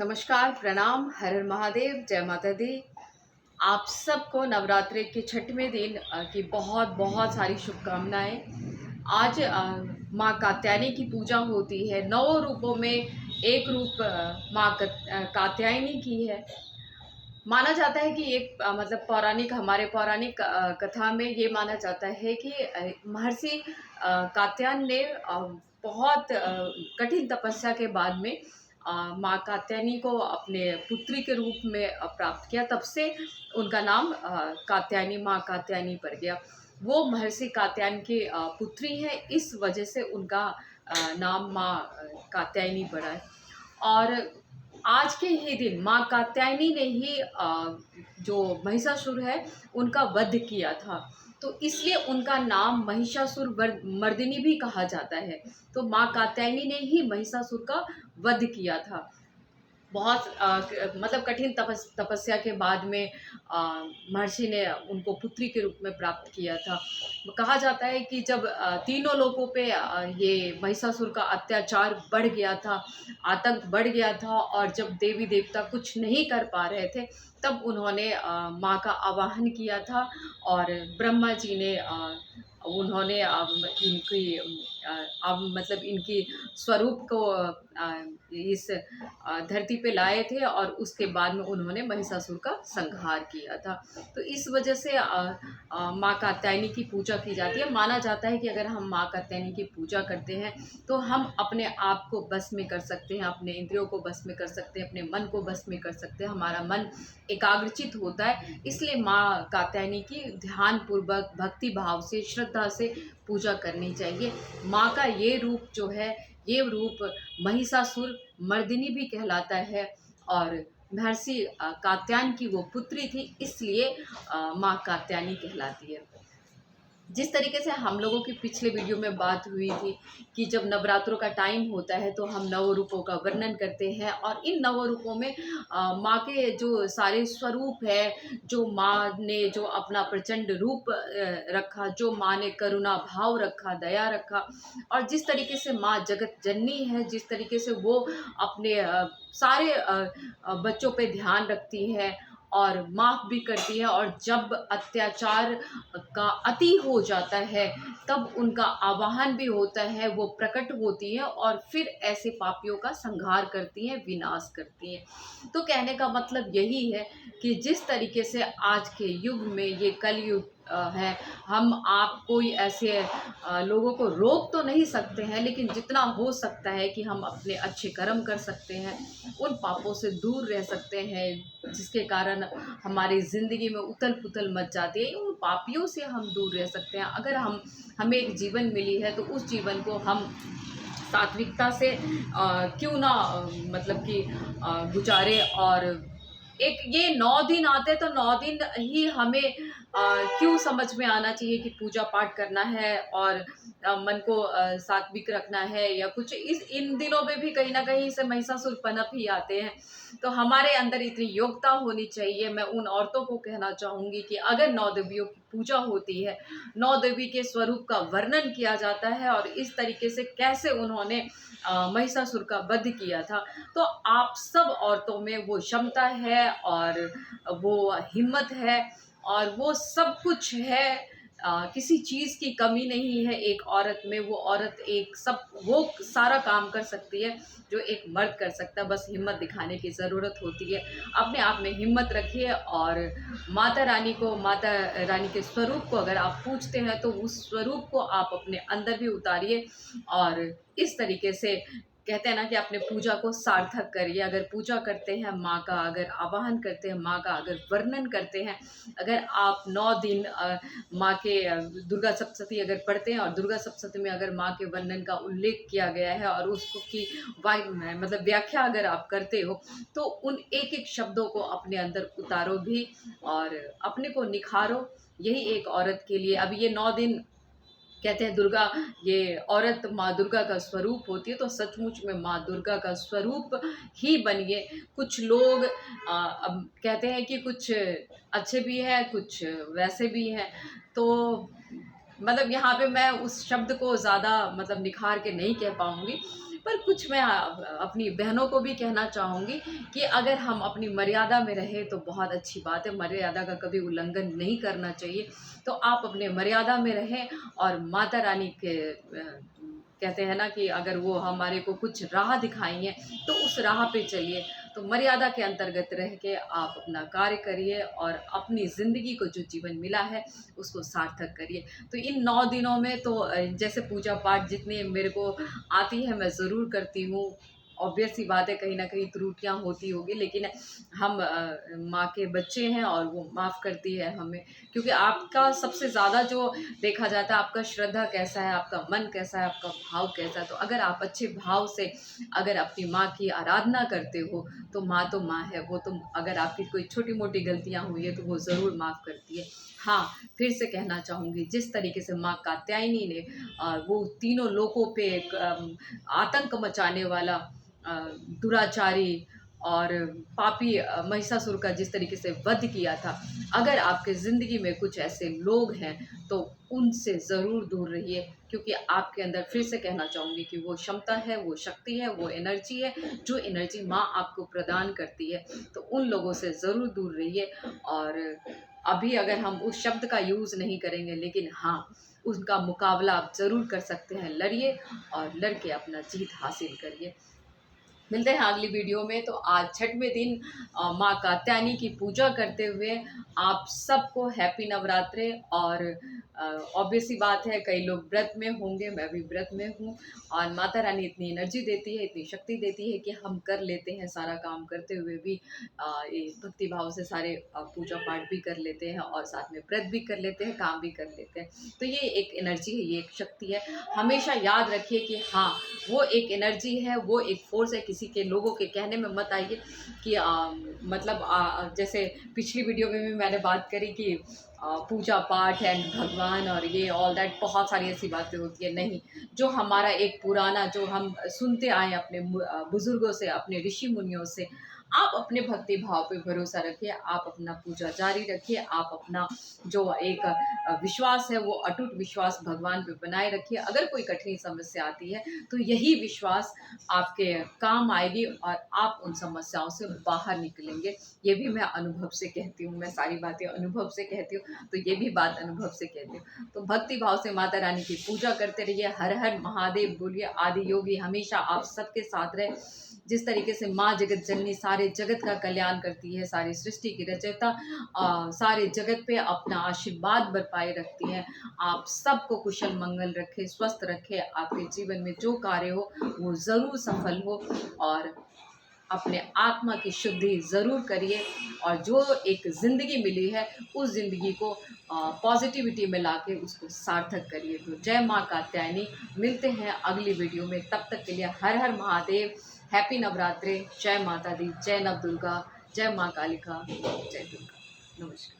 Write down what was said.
नमस्कार, प्रणाम, हर हर महादेव, जय माता दी। आप सबको नवरात्रि के छठवें दिन की बहुत बहुत सारी शुभकामनाएं। आज माँ कात्यायनी की पूजा होती है। 9 रूपों में एक रूप कात्यायनी की है। माना जाता है कि एक मतलब हमारे पौराणिक कथा में ये माना जाता है कि महर्षि कात्यायन ने बहुत कठिन तपस्या के बाद में माँ कात्यायनी को अपने पुत्री के रूप में प्राप्त किया। तब से उनका नाम कात्यायनी, माँ कात्यायनी पड़ गया। वो महर्षि कात्यायन की पुत्री है, इस वजह से उनका नाम माँ कात्यायनी पड़ा है। और आज के ही दिन माँ कात्यायनी ने ही जो महिषासुर है उनका वध किया था, तो इसलिए उनका नाम महिषासुर मर्दिनी भी कहा जाता है। तो माँ कात्यायनी ने ही महिषासुर का वध किया था। बहुत मतलब कठिन तपस्या के बाद में महर्षि ने उनको पुत्री के रूप में प्राप्त किया था। कहा जाता है कि जब तीनों लोगों पे ये महिषासुर का अत्याचार बढ़ गया था, आतंक बढ़ गया था, और जब देवी देवता कुछ नहीं कर पा रहे थे, तब उन्होंने माँ का आवाहन किया था। और ब्रह्मा जी ने उन्होंने इनकी मतलब इनकी स्वरूप को इस धरती पे लाए थे, और उसके बाद में उन्होंने महिषासुर का संहार किया था। तो इस वजह से माँ कात्यायनी की पूजा की जाती है। माना जाता है कि अगर हम माँ कात्यायनी की पूजा करते हैं तो हम अपने आप को बस में कर सकते हैं, अपने इंद्रियों को बस में कर सकते हैं, अपने मन को बस में कर सकते हैं, हमारा मन एकाग्रचित होता है। इसलिए माँ कात्यायनी की ध्यान पूर्वक, भक्ति भाव से, श्रद्धा से पूजा करनी चाहिए। माँ का ये रूप जो है, ये रूप महिषासुर मर्दिनी भी कहलाता है, और महर्षि कात्यायन की वो पुत्री थी, इसलिए माँ कात्यायनी कहलाती है। जिस तरीके से हम लोगों की पिछले वीडियो में बात हुई थी कि जब नवरात्रों का टाइम होता है तो हम नव रूपों का वर्णन करते हैं, और इन नव रूपों में माँ के जो सारे स्वरूप है, जो माँ ने जो अपना प्रचंड रूप रखा, जो माँ ने करुणा भाव रखा, दया रखा, और जिस तरीके से माँ जगत जननी है, जिस तरीके से वो अपने सारे बच्चों पे ध्यान रखती है और माफ़ भी करती है, और जब अत्याचार का अति हो जाता है तब उनका आवाहन भी होता है, वो प्रकट होती है और फिर ऐसे पापियों का संहार करती हैं, विनाश करती हैं। तो कहने का मतलब यही है कि जिस तरीके से आज के युग में ये कलयुग है, हम आप कोई ऐसे लोगों को रोक तो नहीं सकते हैं, लेकिन जितना हो सकता है कि हम अपने अच्छे कर्म कर सकते हैं, उन पापों से दूर रह सकते हैं जिसके कारण हमारी ज़िंदगी में उथल पुथल मच जाती है, उन पापियों से हम दूर रह सकते हैं। अगर हमें एक जीवन मिली है तो उस जीवन को हम सात्विकता से क्यों ना मतलब कि गुजारे। और एक ये 9 दिन आते हैं तो 9 दिन ही हमें क्यों समझ में आना चाहिए कि पूजा पाठ करना है और मन को सात्विक रखना है या कुछ। इन दिनों में भी कहीं ना कहीं से महिषासुर पनप ही आते हैं। तो हमारे अंदर इतनी योग्यता होनी चाहिए। मैं उन औरतों को कहना चाहूँगी कि अगर 9 देवियों की पूजा होती है, 9 देवी के स्वरूप का वर्णन किया जाता है और इस तरीके से कैसे उन्होंने महिषासुर का वध किया था, तो आप सब औरतों में वो क्षमता है और वो हिम्मत है और वो सब कुछ है। किसी चीज़ की कमी नहीं है एक औरत में। वो औरत एक सब वो सारा काम कर सकती है जो एक मर्द कर सकता है, बस हिम्मत दिखाने की ज़रूरत होती है। अपने आप में हिम्मत रखिए, और माता रानी के स्वरूप को अगर आप पूछते हैं तो उस स्वरूप को आप अपने अंदर भी उतारिए, और इस तरीके से कहते हैं ना कि अपने पूजा को सार्थक करिए। अगर पूजा करते हैं माँ का, अगर आवाहन करते हैं माँ का, अगर वर्णन करते हैं, अगर आप 9 दिन माँ के दुर्गा सप्तशती अगर पढ़ते हैं और दुर्गा सप्तशती में अगर माँ के वर्णन का उल्लेख किया गया है और उसको की मतलब व्याख्या अगर आप करते हो, तो उन एक एक शब्दों को अपने अंदर उतारो भी और अपने को निखारो। यही एक औरत के लिए अब ये 9 दिन कहते हैं दुर्गा, ये औरत माँ दुर्गा का स्वरूप होती है, तो सचमुच में माँ दुर्गा का स्वरूप ही बनिए। कुछ लोग अब कहते हैं कि कुछ अच्छे भी हैं, कुछ वैसे भी हैं, तो मतलब यहाँ पे मैं उस शब्द को ज़्यादा मतलब निखार के नहीं कह पाऊँगी। पर कुछ मैं अपनी बहनों को भी कहना चाहूँगी कि अगर हम अपनी मर्यादा में रहें तो बहुत अच्छी बात है, मर्यादा का कभी उल्लंघन नहीं करना चाहिए। तो आप अपने मर्यादा में रहें और माता रानी के कहते हैं ना कि अगर वो हमारे को कुछ राह दिखाई है तो उस राह पे चलिए। तो मर्यादा के अंतर्गत रह के आप अपना कार्य करिए और अपनी ज़िंदगी को जो जीवन मिला है उसको सार्थक करिए। तो इन 9 दिनों में तो जैसे पूजा पाठ जितनी मेरे को आती है मैं ज़रूर करती हूँ। ऑब्वियस सी बात है, कहीं न कहीं त्रुटियाँ होती होगी, लेकिन हम माँ के बच्चे हैं और वो माफ़ करती है हमें। क्योंकि आपका सबसे ज़्यादा जो देखा जाता है, आपका श्रद्धा कैसा है, आपका मन कैसा है, आपका भाव कैसा है। तो अगर आप अच्छे भाव से अगर अपनी माँ की आराधना करते हो तो माँ है, वो तो अगर आपकी कोई छोटी-मोटी गलतियाँ हुई है तो वो ज़रूर माफ़ करती है। हाँ, फिर से कहना चाहूँगी, जिस तरीके से माँ कात्यायनी ने वो तीनों लोकों पे एक आतंक मचाने वाला अ, दुराचारी और पापी महिषासुर का जिस तरीके से वध किया था, अगर आपके ज़िंदगी में कुछ ऐसे लोग हैं तो उनसे ज़रूर दूर रहिए। क्योंकि आपके अंदर, फिर से कहना चाहूँगी, कि वो क्षमता है, वो शक्ति है, वो एनर्जी है, जो एनर्जी माँ आपको प्रदान करती है। तो उन लोगों से ज़रूर दूर रहिए। और अभी अगर हम उस शब्द का यूज़ नहीं करेंगे, लेकिन हाँ, उसका मुकाबला आप ज़रूर कर सकते हैं। लड़िए और लड़ के अपना जीत हासिल करिए। मिलते हैं अगली वीडियो में। तो आज छठवें दिन माँ कात्यायनी की पूजा करते हुए आप सबको हैप्पी नवरात्रे। और ऑब्वियस सी बात है, कई लोग व्रत में होंगे, मैं भी व्रत में हूँ। और माता रानी इतनी एनर्जी देती है, इतनी शक्ति देती है कि हम कर लेते हैं सारा काम करते हुए भी ये भक्ति भाव से सारे पूजा पाठ भी कर लेते हैं और साथ में व्रत भी कर लेते हैं, काम भी कर लेते हैं। तो ये एक एनर्जी है, ये एक शक्ति है। हमेशा याद रखिए कि हाँ, वो एक एनर्जी है, वो एक फ़ोर्स है। किसी के लोगों के कहने में मत आइए कि मतलब जैसे पिछली वीडियो में भी मैंने बात करी कि पूजा पाठ एंड भगवान और ये ऑल दैट बहुत सारी ऐसी बातें होती है। नहीं, जो हमारा एक पुराना, जो हम सुनते आए हैं अपने बुज़ुर्गों से, अपने ऋषि मुनियों से, आप अपने भक्ति भाव पे भरोसा रखिए, आप अपना पूजा जारी रखिए, आप अपना जो एक विश्वास है वो अटूट विश्वास भगवान पे बनाए रखिए। अगर कोई कठिन समस्या आती है तो यही विश्वास आपके काम आएगी और आप उन समस्याओं से बाहर निकलेंगे। ये भी मैं अनुभव से कहती हूँ, मैं सारी बातें अनुभव से कहती हूँ, तो ये भी बात अनुभव से कहती हूँ। तो भक्ति भाव से माता रानी की पूजा करते रहिए, हर हर महादेव बोलिए, आदि योगी हमेशा आप सबके साथ रहे। जिस तरीके से माँ जगत जननी सारे जगत का कल्याण करती है, सारी सृष्टि की रचयिता सारे जगत पे अपना आशीर्वाद बरपाए रखती है। आप सबको कुशल मंगल रखे, स्वस्थ रखे, आपके जीवन में जो कार्य हो वो ज़रूर सफल हो। और अपने आत्मा की शुद्धि ज़रूर करिए और जो एक ज़िंदगी मिली है उस ज़िंदगी को पॉजिटिविटी में लाके उसको सार्थक करिए। तो जय माँ कात्यायनी। मिलते हैं अगली वीडियो में, तब तक के लिए हर हर महादेव, हैप्पी नवरात्रे, जय माता दी, जय नव दुर्गा, जय माँ कालिका, जय दुर्गा। नमस्कार।